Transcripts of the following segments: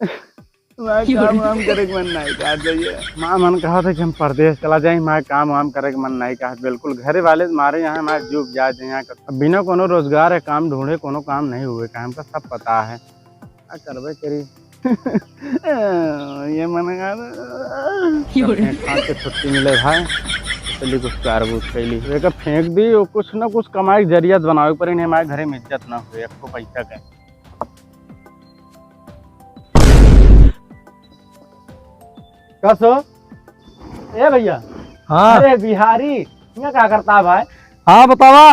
मैं काम वाम करे के मन नहीं कहा जाइए। माँ मन कहा था कि हम परदेश चला जाए, मैं काम वाम करे के मन नहीं कहा। बिल्कुल घरे वाले मारे यहाँ मैं जुग जा यहाँ कर बिना कोनो रोजगार है काम ढूंढे कोनो काम नहीं हुए का हमका सब पता है। क्या करबे करी ये मन खा के छुट्टी मिले भाई चली कुछ कारबूज कैली फेंक दी कुछ न कुछ कमाई जरिया बनावे पर हमारे घरे में इज्जत ना हुए आपको पैसा के। कसो ए भैया। हाँ अरे बिहारी यहाँ क्या करता है भाई? हाँ बतावा।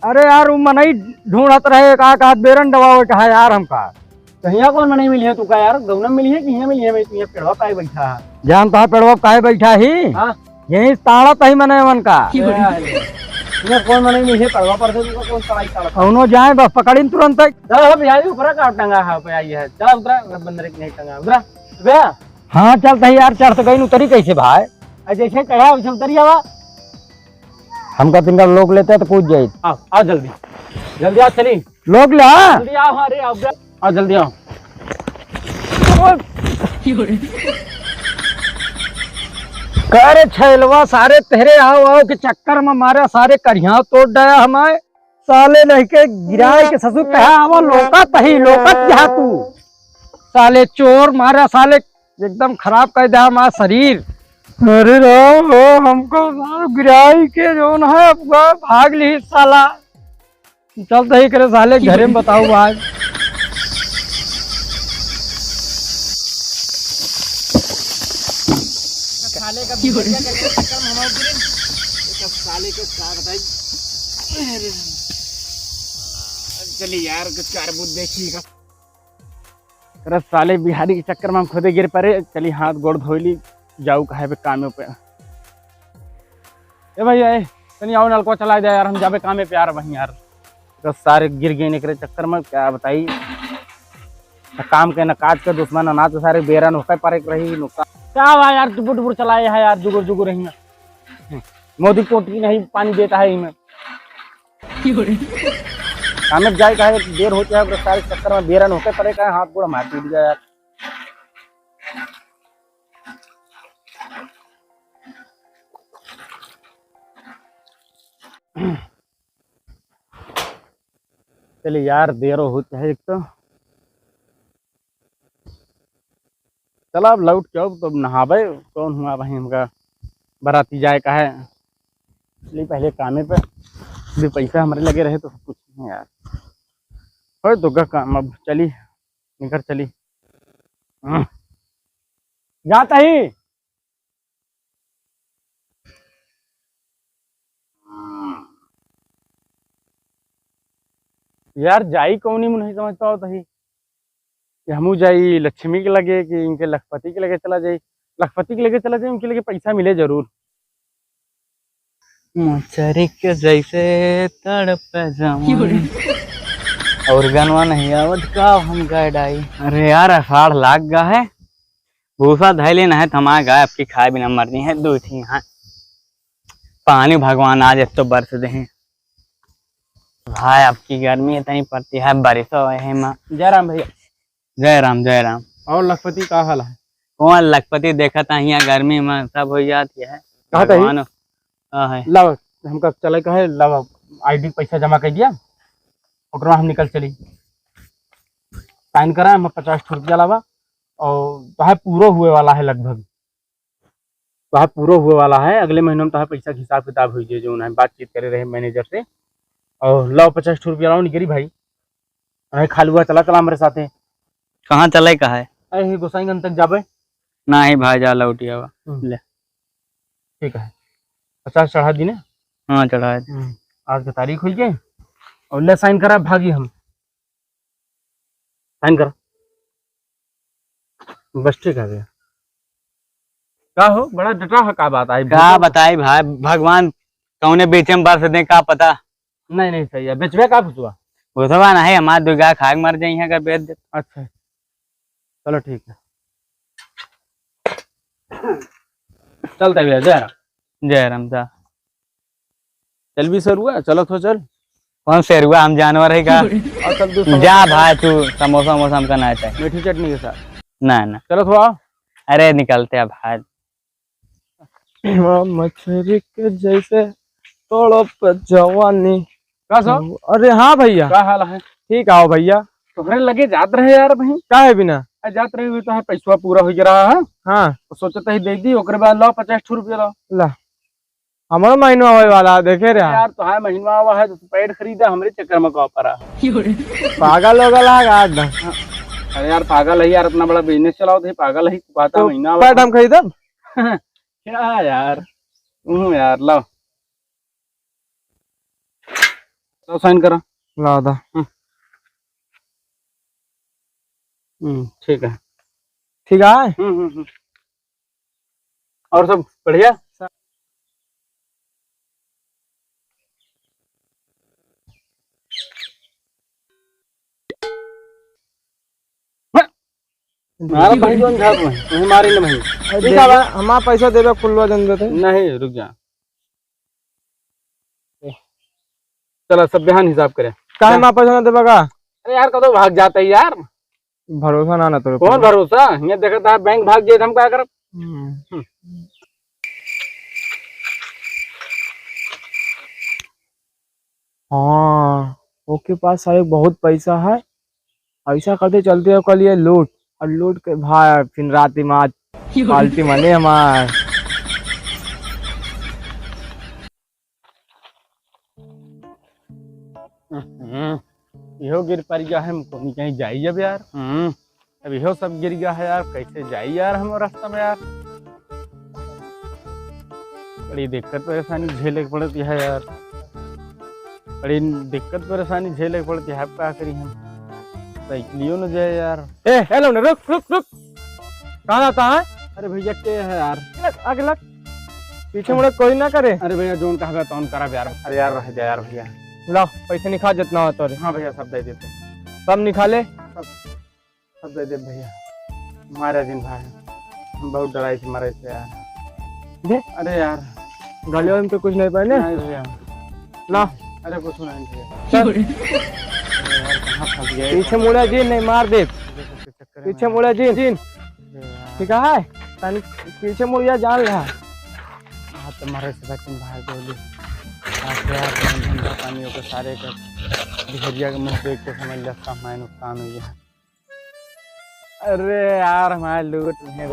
अरे यार वो मनई ढूंढत रहे का बेरन दबाव कहा यार हमका तो यहाँ कौन नहीं मिली है तू का यार गौना मिली है कि यहाँ मिली है? मैं पेड़वा काहे बैठा है जानता है पेड़वा काहे बैठा ही। हाँ यही ताड़ा तही मने मन का कौन मने मिली है पेड़वा पर से कौन सवाई ताड़ा उनो जाए बस पकड़ी तुरंत चल बिहारी ऊपर का टंगा है पे आई है चल उतरा बंदर के नहीं टंगा उतरा बे। हाँ चलता है यार चढ़ तो गई उतरी कैसे भाई जैसे चढ़ा वैसे उतरी आवा हमका तिनका लोग लेते हैं तो कूद जाए। आओ जल्दी जल्दी आओ चली लोग ले जल्दी आओ। अरे आओ जल्दी आओ। करे छैलवा सारे तेरे आओ के चक्कर में मारे सारे करिया तोड़ डाया हमारे साले लड़के गिराए के ससुर कहा आवो लोकत ही लोकत जा तू साले चोर मारा साले एकदम खराब कर दिया हमारा शरीर। अरे रो हमको गिराई के जो है भाग ली साला चलते ही करे साले घरे में बताऊ आज। साले का साले को क्या बताई चलिए यार कुछ कारबूज देखिएगा। अरे साले बिहारी के चक्कर में हम खुदे गिर पड़े चली हाथ गोड़ धोली जाऊ कहे पे कामे पे। ए भैया तनी आओ नलको चला जाए यार हम जाबे कामे पे यार वहीं यार तो सारे गिर गए निकले चक्कर में क्या बताई न काम के न काज के दुश्मन ना तो सारे बेरन होकर परे रही नुकसान क्या हुआ यार टुपुर टुपुर चलाए है यार जुगुर जुगुर रही मोदी कोटी नहीं पानी देता है इनमें कामे जाए का देर होता है सारे चक्कर में बेरन होकर परे का हाथ पूरा मार टूट गया यार। चलिए यार देर होती है एक तो चलो अब लौट के तो नहाबे कौन हुआ भाई हमका बाराती जाए का है इसलिए पहले कामे पे भी पैसा हमारे लगे रहे तो कुछ नहीं यार हो तो काम अब चली निकल चली जाता ही यार जाई कौनी मुझे नहीं समझता होता ही कि हमू जाई लक्ष्मी के लगे कि इनके लखपति के लगे चला जाए लखपति के लगे चला जाए उनके लगे पैसा मिले जरूर। मछरी के जैसे तड़प और गनवा नहीं आवत का हम गाय डाई। अरे यार अषाढ़ लाग गया है भूसा धैले न है थमा गाय आपकी खाए बिना मरनी है दो थी यहाँ पानी भगवान आज तो बरस दे भाई आपकी गर्मी इतनी पड़ती है बारिश है माँ। जय राम भैया जय राम जय राम। और लखपति का हाल है? कौन लखपति देखा था यहाँ गर्मी में सब हो जाती है भगवान है लव हमका चले कहे लव आईडी पैसा जमा कर दिया और हम निकल चली साइन करा हम 50 रुपया लावा और तो पूरा हुए वाला है लगभग तो पूरा हुए वाला है अगले महीने में तो पैसा हिसाब किताब हुई है जो बातचीत करे रहे मैनेजर से और लाओ 50 रुपया लाओ निकली भाई अरे खालुआ चला चला हमारे साथ कहाँ चले का है अरे गोसाईगंज तक जाबे ना ही भाई जा लौटिया ले ठीक है 50 चढ़ा दी ने। हाँ चढ़ा आज की तारीख हुई के और ले साइन करा भागी हम साइन करा बस ठीक है भैया। क्या हो बड़ा डटा है का बात आई क्या बताई भाई भगवान कौने बेचे में बरस दे का पता नहीं नहीं सही है बेचवे का फुसवा भुसवा ना है हमारे दुर्गा खाग मर जाई है अगर बेच दे। अच्छा चलो ठीक है चलता भैया जय राम जा चल भी सरुआ चलो तो चल कौन सरुआ हम जानवर है का जा भाई तू समोसा वमोसा हमका ना आता है मीठी चटनी के साथ ना ना, चलो थोड़ा अरे निकलते अब हाथ। मछली के जैसे तड़प जवानी। का सो अरे हाँ भैया, का हाल है? ठीक आओ भैया। तोहरे लगे जात रहे यार भाई, का है बिना? जात रहे हुए तो है पैसा पूरा हो रहा है, हाँ तो सोचते ही दे दी, ओकरे बाद लो 50 रुपया लो। ला, हमारा महीना होए वाला देखे रे। यार तो है महीना आवा है तो पेड़ खरीदा, हमरे चक्कर में कौ पड़ा। पागल हो गया अरे यार पागल है यार, इतना बड़ा बिजनेस चलाओ तो पागल है, पाता तो महीना पैट हम खरीदब। क्या यार यार लो तो साइन करो। ला दा। ठीक है। ठीक है। और सब बढ़िया? हमारा भाई कौन था तुम्हें मारे ना भाई? ठीक है हमारा पैसा देवे कुल्वा जन देते। नहीं रुक जा, चलो सब बयान हिसाब करें। काहे हमारा पैसा ना देवे का? अरे यार कदों भाग जाता है यार, भरोसा ना तेरे कौन भरोसा? ये देखा था बैंक भाग गए, हम क्या करब? हाँ, उसके पास सारे बहुत पैसा है। ऐसा करते चलते हो कल ये लूट, और लूट के भाई फिर रात मात पाल्टी मने हमार। इहो गिर पड़ गया है, हमको नहीं कहीं जाई जब यार। अब इहो सब गिर गया है यार, कैसे जाई यार हम रास्ता में यार? बड़ी दिक्कत परेशानी झेले के पड़ती है यार, बड़ी दिक्कत परेशानी झेले के पड़ती है। क्या करी हम, साइकिलियो न जाए यार। ए हेलो ना, रुक रुक रुक, कहाँ जाता है? अरे भैया के है यार? आगे लग, पीछे मुड़े कोई ना करे। अरे भैया जोन कहा तौन करा यार। अरे यार रह जा यार भैया। लाओ पैसे निकाल जितना हो तो। हाँ भैया सब दे देते, सब निकाले। सब दे दे भैया। हमारे दिन भाई हम बहुत डराई थी मरे से यार। दे। अरे यार गलियों में तो कुछ नहीं पहने। नहीं भैया। ला, अरे कुछ नहीं भैया। यार कहाँ फंस गए? पीछे मुड़े जी नहीं मार दे, पीछे मुड़े जी जी। ठीक है, पीछे मुड़ जा, जान रहा। हाँ तो मरे से बचन बाहर बोली धंधा पानियों के सारे का बिहरिया के मुँह देख के समझ लिया हमारे नुकसान हुई है। अरे यार हमारे लूट में